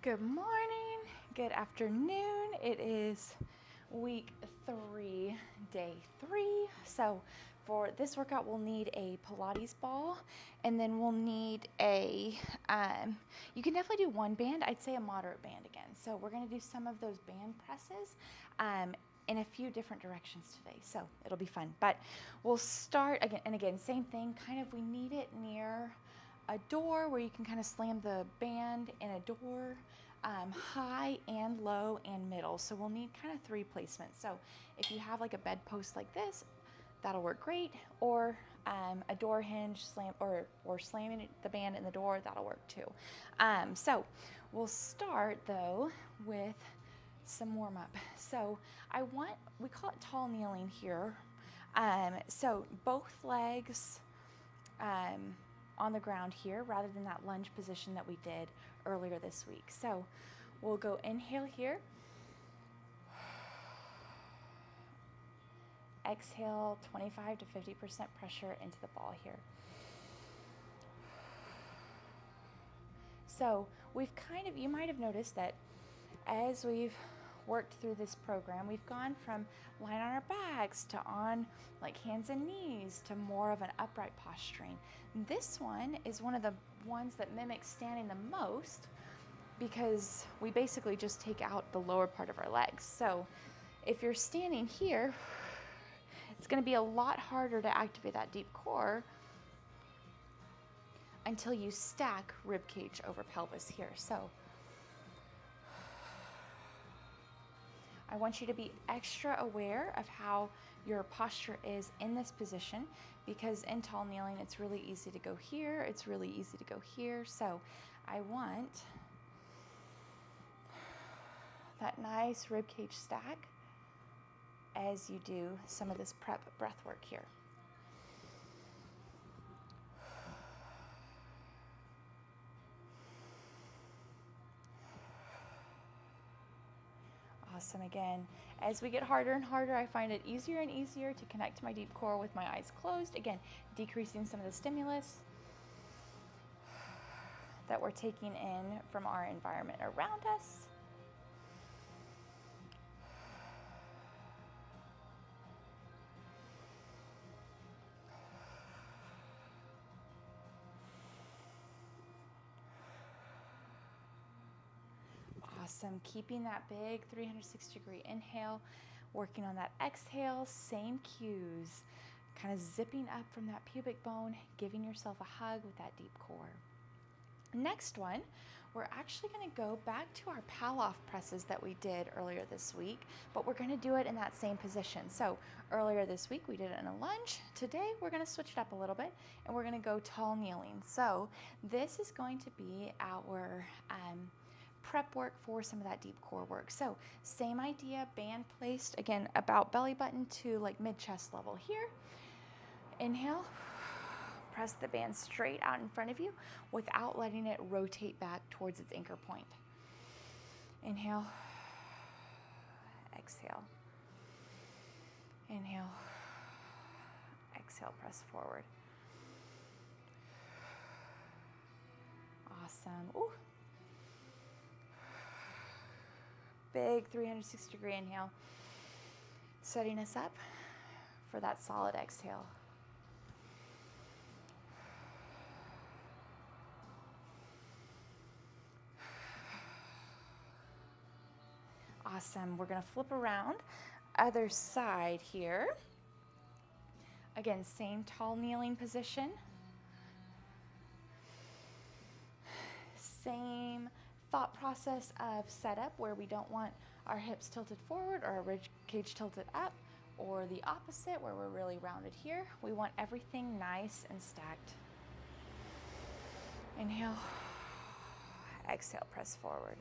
Good morning, good afternoon. It is week 3, day 3. So for this workout, we'll need a Pilates ball, and then we'll need you can definitely do one band. I'd say a moderate band again. So we're gonna do some of those band presses in a few different directions today. So it'll be fun, but we'll start again, same thing, we need it near a door where you can kind of slam the band in a door, high and low and middle. So we'll need kind of 3 placements. So if you have like a bedpost like this, that'll work great, or a door hinge slam or slamming the band in the door, that'll work too. So we'll start though with some warm up. So we call it tall kneeling here. So both legs on the ground here rather than that lunge position that we did earlier this week. So we'll go inhale here. Exhale 25 to 50% pressure into the ball here. So you might have noticed that as we've worked through this program, we've gone from lying on our backs to on like hands and knees to more of an upright posturing. This one is one of the ones that mimics standing the most because we basically just take out the lower part of our legs. So if you're standing here, it's going to be a lot harder to activate that deep core until you stack rib cage over pelvis here. So I want you to be extra aware of how your posture is in this position, because in tall kneeling, it's really easy to go here. It's really easy to go here. So I want that nice rib cage stack as you do some of this prep breath work here. Awesome. Again, as we get harder and harder, I find it easier and easier to connect to my deep core with my eyes closed. Again, decreasing some of the stimulus that we're taking in from our environment around us. Awesome. Keeping that big 360-degree inhale, working on that exhale, same cues, kind of zipping up from that pubic bone, giving yourself a hug with that deep core. Next one, we're actually going to go back to our Pallof presses that we did earlier this week, but we're going to do it in that same position. So earlier this week we did it in a lunge. Today we're going to switch it up a little bit and we're going to go tall kneeling. So this is going to be our prep work for some of that deep core work. So same idea, band placed again about belly button to like mid chest level here. Inhale, press the band straight out in front of you without letting it rotate back towards its anchor point. Inhale, exhale, inhale, exhale, press forward. Awesome. Ooh. Big 360-degree inhale, setting us up for that solid exhale. Awesome. We're going to flip around, other side here. Again, same tall kneeling position. Same thought process of setup where we don't want our hips tilted forward or our rib cage tilted up, or the opposite where we're really rounded here. We want everything nice and stacked. Inhale, exhale, press forward.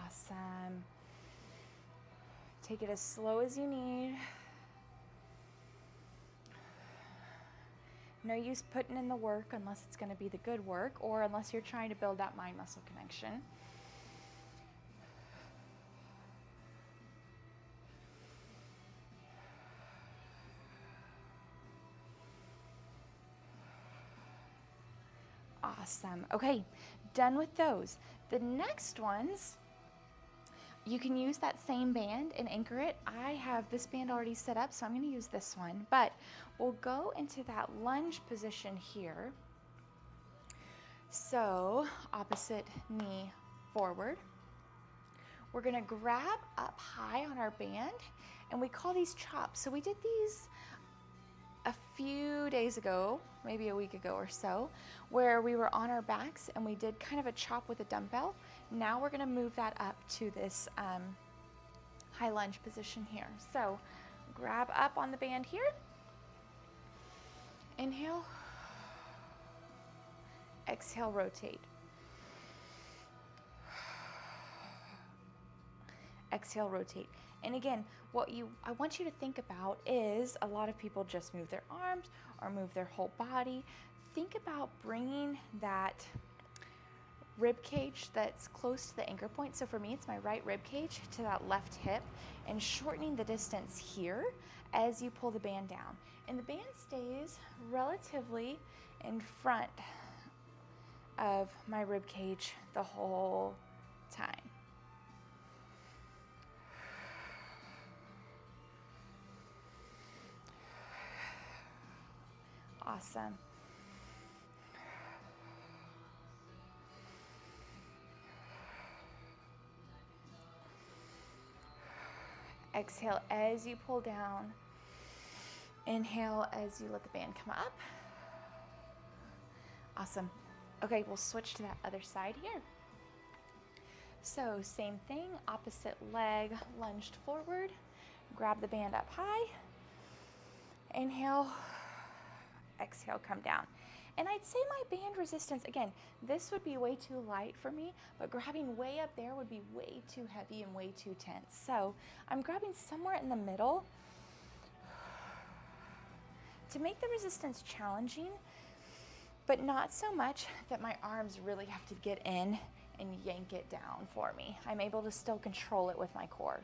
Awesome. Take it as slow as you need. No use putting in the work unless it's going to be the good work, or unless you're trying to build that mind-muscle connection. Awesome. Okay, done with those. The next ones, you can use that same band and anchor it. I have this band already set up, so I'm going to use this one. But we'll go into that lunge position here. So opposite knee forward. We're going to grab up high on our band, and we call these chops. So we did these a few days ago, maybe a week ago or so, where we were on our backs and we did kind of a chop with a dumbbell. Now we're going to move that up to this high lunge position here. So grab up on the band here. Inhale. Exhale, rotate. Exhale, rotate. And again, I want you to think about is a lot of people just move their arms or move their whole body. Think about bringing that rib cage that's close to the anchor point. So for me, it's my right rib cage to that left hip, and shortening the distance here as you pull the band down. And the band stays relatively in front of my rib cage the whole time. Awesome. Exhale as you pull down. Inhale as you let the band come up. Awesome. Okay, we'll switch to that other side here. So same thing, opposite leg lunged forward. Grab the band up high. Inhale. Exhale, come down. And I'd say my band resistance, again, this would be way too light for me, but grabbing way up there would be way too heavy and way too tense. So I'm grabbing somewhere in the middle to make the resistance challenging, but not so much that my arms really have to get in and yank it down for me. I'm able to still control it with my core.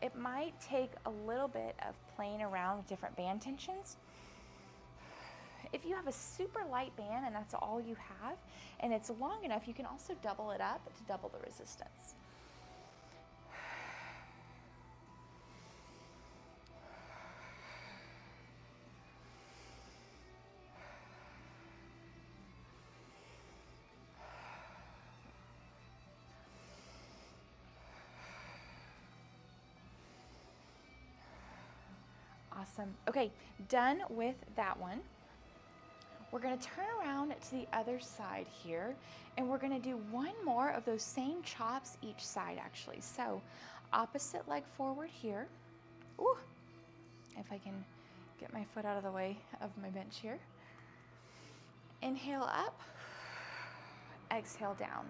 It might take a little bit of playing around with different band tensions. If you have a super light band and that's all you have, and it's long enough, you can also double it up to double the resistance. Awesome. Okay, done with that one. We're going to turn around to the other side here, and we're going to do one more of those same chops each side actually. So opposite leg forward here. Ooh, if I can get my foot out of the way of my bench here. Inhale up, exhale down.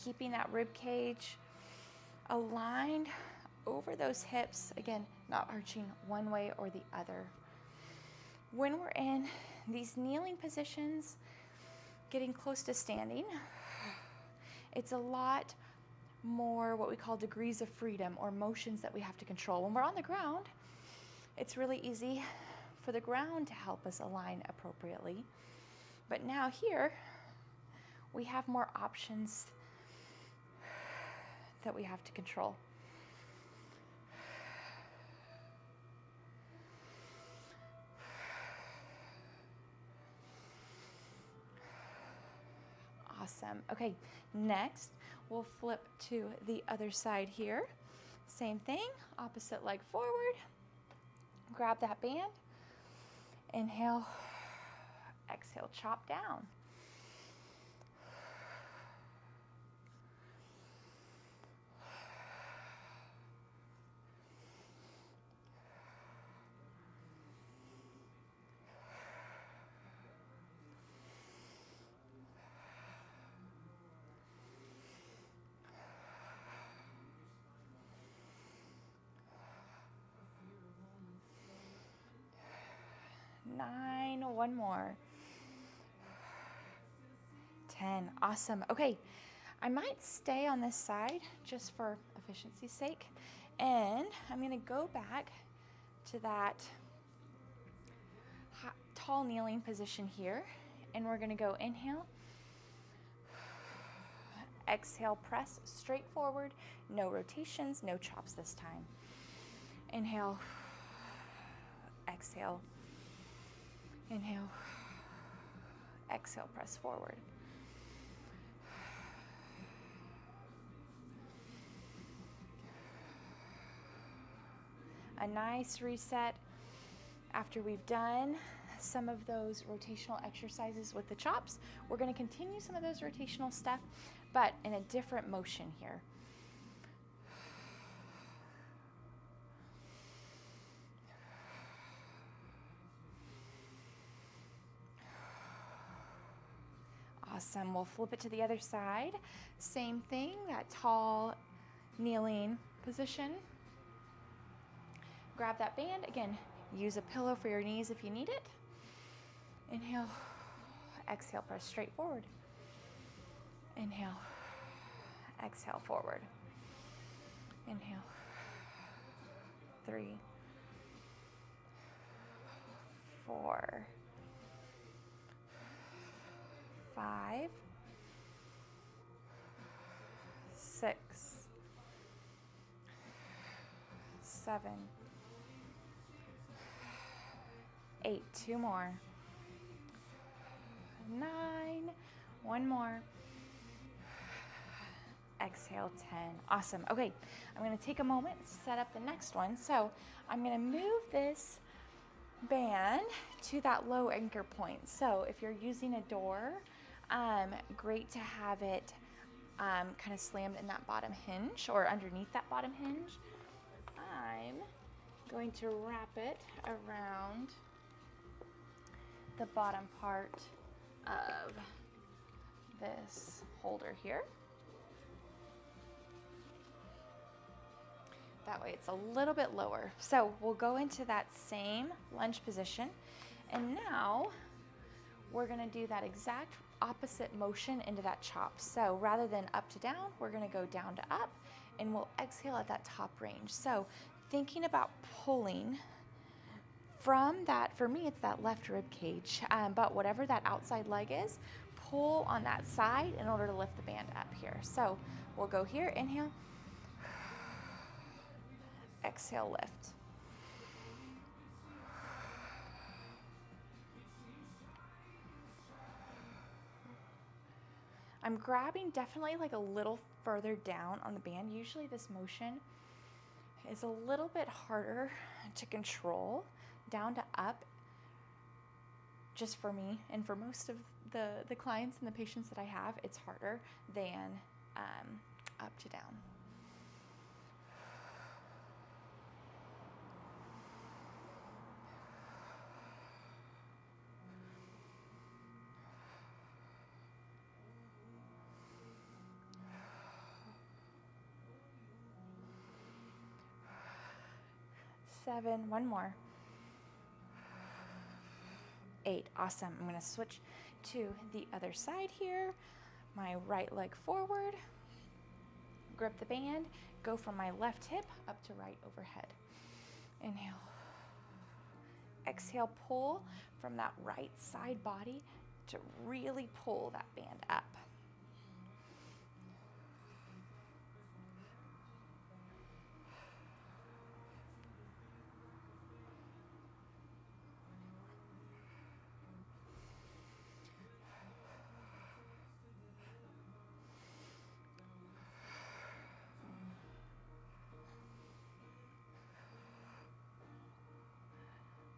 Keeping that rib cage aligned over those hips, again, not arching one way or the other. When we're in these kneeling positions, getting close to standing, it's a lot more what we call degrees of freedom or motions that we have to control. When we're on the ground, it's really easy for the ground to help us align appropriately. But now here, we have more options that we have to control. Awesome. Okay, next we'll flip to the other side here. Same thing, opposite leg forward. Grab that band. Inhale, exhale, chop down. One more. 10. Awesome. Okay, I might stay on this side just for efficiency's sake And I'm gonna go back to that tall kneeling position here. And we're gonna go inhale, exhale, press straight forward, no rotations, no chops this time. Inhale, exhale, inhale, exhale, press forward. A nice reset after we've done some of those rotational exercises with the chops. We're going to continue some of those rotational stuff, but in a different motion here. Awesome. We'll flip it to the other side. Same thing, that tall kneeling position. Grab that band. Again, use a pillow for your knees if you need it. Inhale, exhale, press straight forward. Inhale, exhale, forward. Inhale, 3, 4, 5, 6, 7, 8, 2 more, 9, 1 more, exhale, 10. Awesome. Okay, I'm going to take a moment, set up the next one. So I'm going to move this band to that low anchor point. So if you're using a door, great to have it kind of slammed in that bottom hinge or underneath that bottom hinge. I'm going to wrap it around the bottom part of this holder here. That way it's a little bit lower. So we'll go into that same lunge position. And now we're gonna do that exact opposite motion into that chop. So rather than up to down, we're gonna go down to up, and we'll exhale at that top range. So thinking about pulling from that, for me, it's that left rib cage, but whatever that outside leg is, pull on that side in order to lift the band up here. So we'll go here, inhale, exhale, lift. I'm grabbing definitely like a little further down on the band. Usually this motion is a little bit harder to control. Down to up, just for me and for most of the clients and the patients that I have, it's harder than up to down. Seven, one more. 8, awesome. I'm gonna switch to the other side here. My right leg forward, grip the band, go from my left hip up to right overhead. Inhale. Exhale, pull from that right side body to really pull that band up.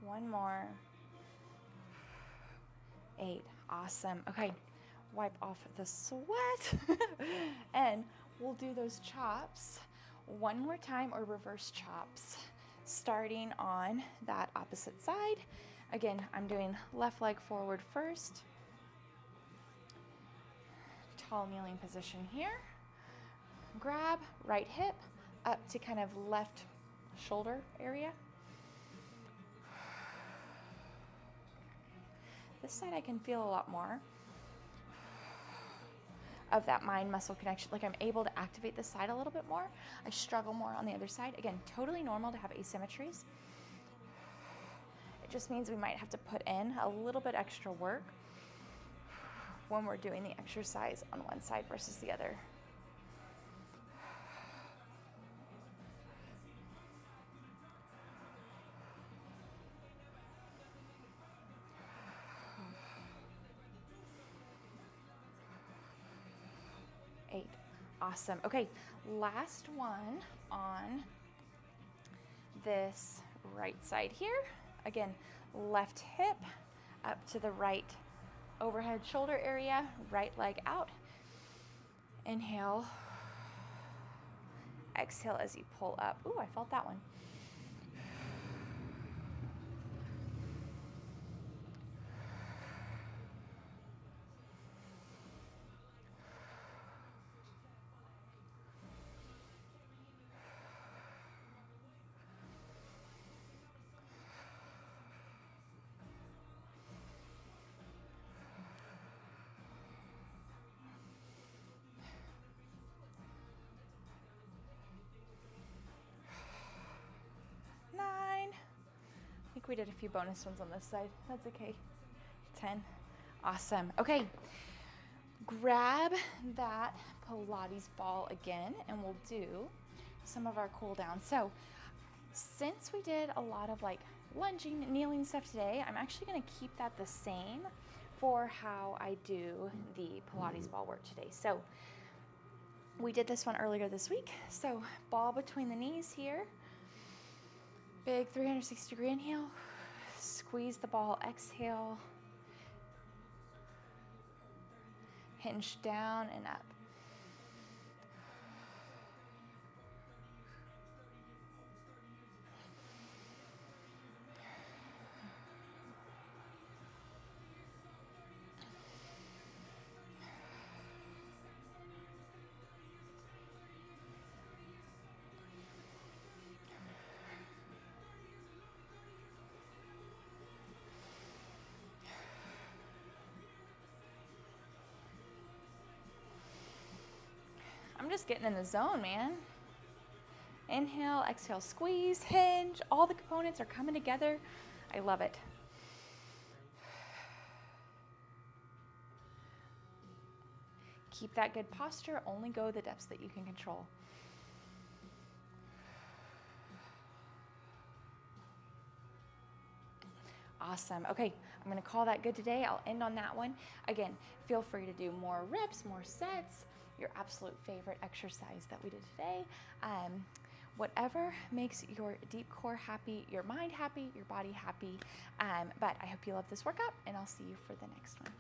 One more. 8, awesome. Okay, wipe off the sweat and we'll do those chops one more time, or reverse chops, starting on that opposite side. Again, I'm doing left leg forward first. Tall kneeling position here. Grab right hip up to kind of left shoulder area. This side I can feel a lot more. of that mind muscle connection. Like I'm able to activate this side a little bit more. I struggle more on the other side. Again, totally normal to have asymmetries. It just means we might have to put in a little bit extra work when we're doing the exercise on one side versus the other. Eight. Awesome. Okay, last one on this right side here. Again, left hip up to the right overhead shoulder area, right leg out. Inhale. Exhale as you pull up. Ooh, I felt that one. We did a few bonus ones on this side. That's okay. 10. Awesome. Okay. Grab that Pilates ball again and we'll do some of our cool down. So since we did a lot of like lunging, kneeling stuff today, I'm actually going to keep that the same for how I do the Pilates ball work today. So we did this one earlier this week. So ball between the knees here. Big 360-degree inhale, squeeze the ball, exhale, hinge down and up. I'm just getting in the zone, man. Inhale, exhale, squeeze, hinge. All the components are coming together. I love it. Keep that good posture. Only go the depths that you can control. Awesome. Okay, I'm going to call that good today. I'll end on that one. Again, feel free to do more reps, more sets, your absolute favorite exercise that we did today. Whatever makes your deep core happy, your mind happy, your body happy. But I hope you love this workout, and I'll see you for the next one.